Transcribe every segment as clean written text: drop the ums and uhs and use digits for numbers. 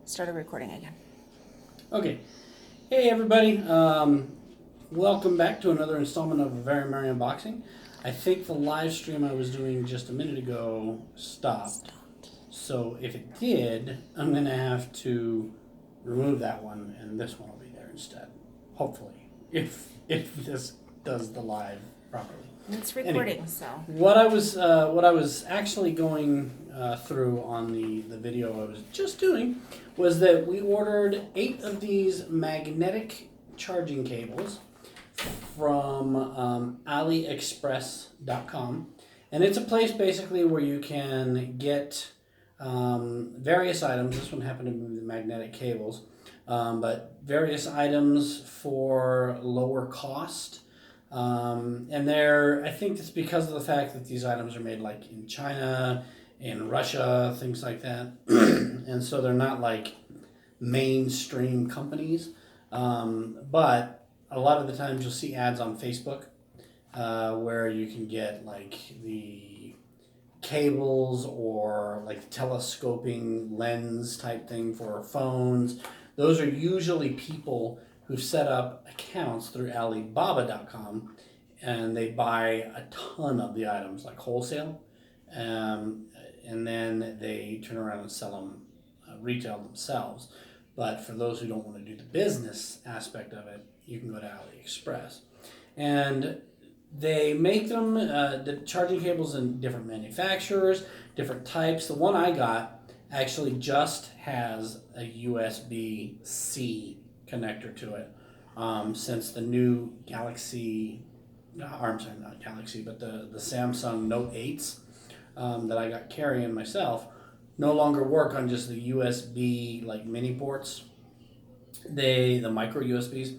Started recording again. Okay. Hey, everybody. Welcome back to another installment of A Very Merry Unboxing. I think the live stream I was doing just a minute ago stopped. So if it did, I'm going to have to remove that one, and this one will be there instead. Hopefully, if this does the live properly. It's recording, Anyway, so. What I was actually going through on the video I was just doing was that we ordered 8 of these magnetic charging cables from AliExpress.com, and it's a place basically where you can get various items. This one happened to be the magnetic cables, but various items for lower cost. And I think it's because of the fact that these items are made like in China, in Russia, things like that. And so they're not like mainstream companies. But a lot of the times you'll see ads on Facebook where you can get like the cables or like telescoping lens type thing for phones. Those are usually people who set up accounts through Alibaba.com, and they buy a ton of the items like wholesale, and then they turn around and sell them retail themselves. But for those who don't want to do the business aspect of it, you can go to AliExpress, and they make them the charging cables in different manufacturers, different types. The one I got actually just has a USB-C connector to it, since the new Galaxy, I'm sorry, not Galaxy, but the Samsung Note 8s that I got carrying myself no longer work on just the USB like mini ports. The micro USBs,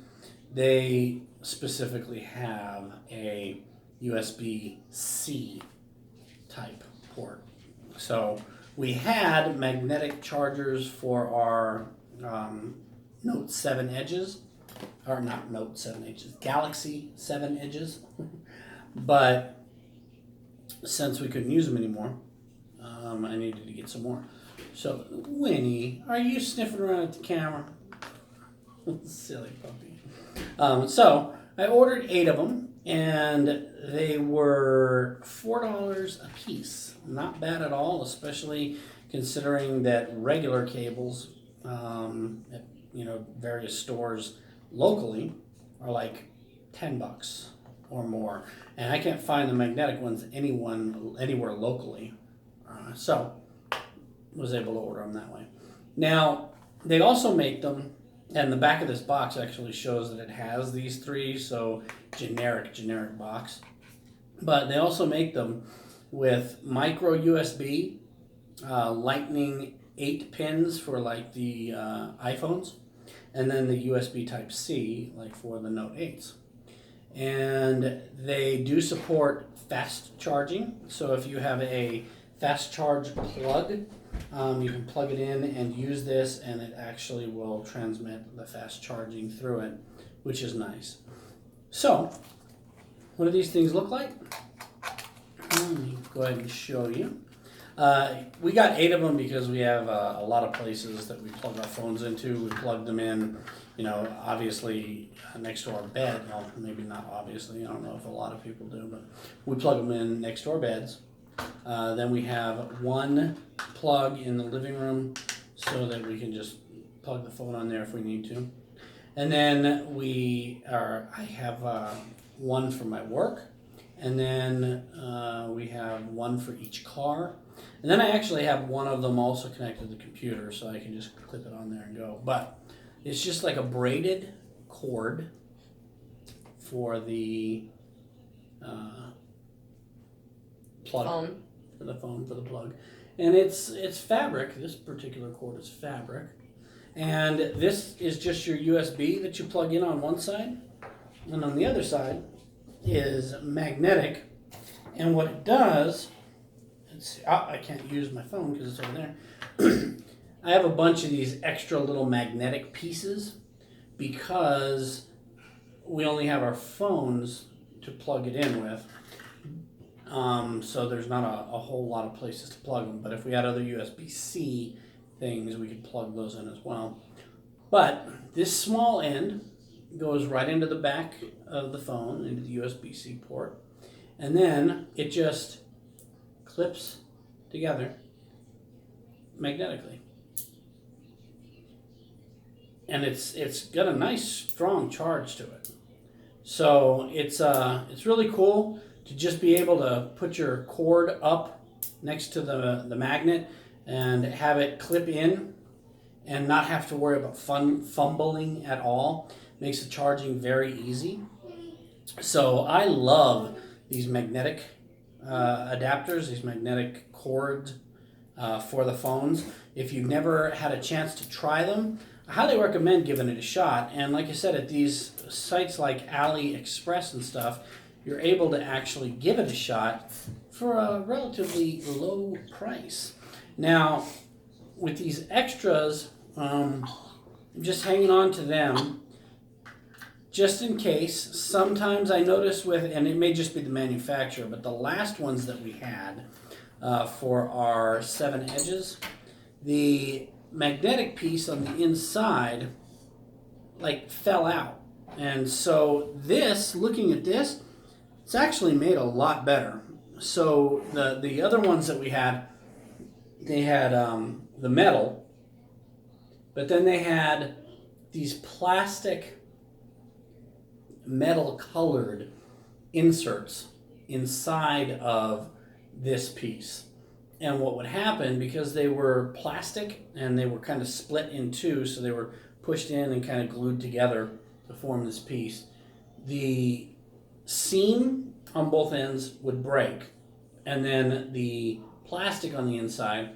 they specifically have a USB-C type port. So we had magnetic chargers for our Note 7 Edges, or not Note 7 Edges, Galaxy 7 Edges. But since we couldn't use them anymore, I needed to get some more. So, Winnie, are you sniffing around at the camera? Silly puppy. So, I ordered 8 of them, and they were $4 a piece. Not bad at all, especially considering that regular cables at various stores locally are like $10 or more, and I can't find the magnetic ones anywhere locally. So was able to order them that way. Now they also make them, and the back of this box actually shows that it has these 3, so generic box. But they also make them with micro USB, Lightning 8 pins for like the iPhones, and then the USB Type C like for the Note 8s. And they do support fast charging, so if you have a fast charge plug, you can plug it in and use this, and it actually will transmit the fast charging through it, which is nice. So, what do these things look like? Let me go ahead and show you. We got 8 of them because we have a lot of places that we plug our phones into. We plug them in, obviously next to our bed. Well, maybe not obviously. I don't know if a lot of people do, but we plug them in next to our beds. Then we have one plug in the living room so that we can just plug the phone on there if we need to. And then I have one for my work, and then we have one for each car. And then I actually have one of them also connected to the computer, so I can just clip it on there and go. But it's just like a braided cord for the plug, for the plug, and it's fabric. This particular cord is fabric, and this is just your USB that you plug in on one side, and on the other side is magnetic. And what it does, I can't use my phone because it's over there. I have a bunch of these extra little magnetic pieces because we only have our phones to plug it in with. So there's not a whole lot of places to plug them. But if we had other USB-C things, we could plug those in as well. But this small end goes right into the back of the phone, into the USB-C port, and then it just clips together magnetically. And it's got a nice strong charge to it. So it's really cool to just be able to put your cord up next to the magnet and have it clip in and not have to worry about fumbling at all. Makes the charging very easy. So I love these magnetic adapters, these magnetic cords for the phones. If you've never had a chance to try them, I highly recommend giving it a shot. And like I said, at these sites like AliExpress and stuff, you're able to actually give it a shot for a relatively low price. Now, with these extras, I'm just hanging on to them just in case. Sometimes I notice and it may just be the manufacturer, but the last ones that we had for our 7 edges, the magnetic piece on the inside fell out. And so looking at this, it's actually made a lot better. So the other ones that we had, they had the metal, but then they had these plastic metal colored inserts inside of this piece. And what would happen, because they were plastic and they were kind of split in two, so they were pushed in and kind of glued together to form this piece, the seam on both ends would break, and then the plastic on the inside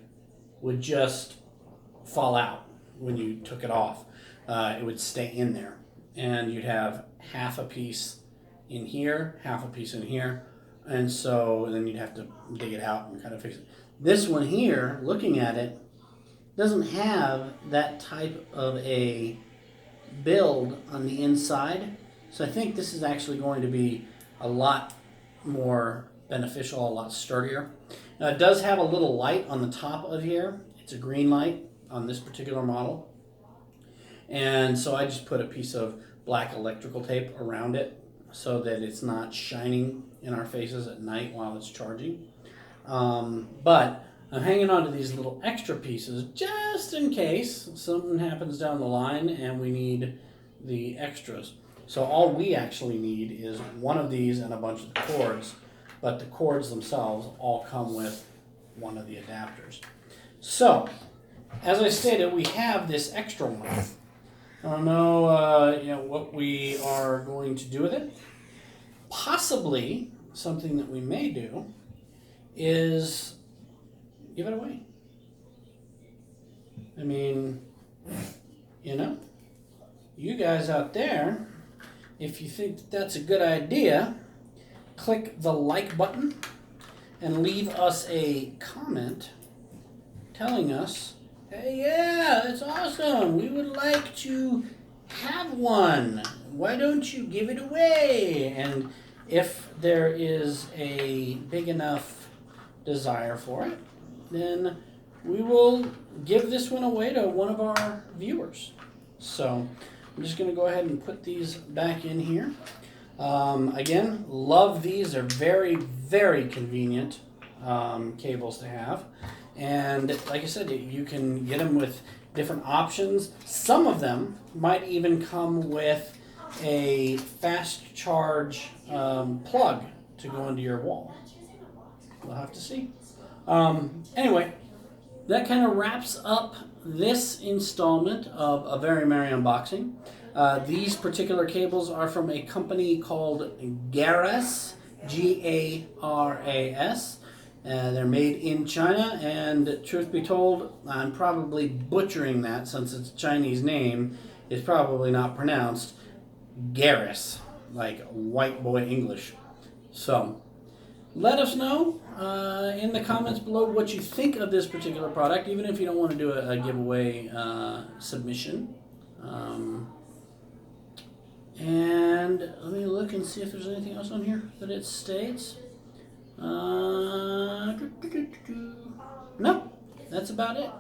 would just fall out when you took it off. It would stay in there, and you'd have half a piece in here, half a piece in here, and so then you'd have to dig it out and kind of fix it. This one here, looking at it, doesn't have that type of a build on the inside, so I think this is actually going to be a lot more beneficial, a lot sturdier. Now, it does have a little light on the top of here. It's a green light on this particular model. And so I just put a piece of black electrical tape around it so that it's not shining in our faces at night while it's charging. But I'm hanging on to these little extra pieces just in case something happens down the line and we need the extras. So all we actually need is one of these and a bunch of the cords, but the cords themselves all come with one of the adapters. So, as I stated, we have this extra one. I don't know, what we are going to do with it. Possibly something that we may do is give it away. I mean, you guys out there, if you think that that's a good idea, click the like button and leave us a comment telling us, hey, yeah, that's awesome. We would like to have one. Why don't you give it away? And if there is a big enough desire for it, then we will give this one away to one of our viewers. So I'm just going to go ahead and put these back in here. Again, love these. They're very, very convenient cables to have. And like I said, you can get them with different options. Some of them might even come with a fast charge plug to go into your wall. We'll have to see. Anyway, that kind of wraps up this installment of A Very Merry Unboxing. These particular cables are from a company called Garas, Garas. They're made in China, and truth be told, I'm probably butchering that since it's a Chinese name. It's probably not pronounced Garas, like white boy English. So, let us know in the comments below what you think of this particular product, even if you don't want to do a giveaway submission. And let me look and see if there's anything else on here that it states. No, that's about it.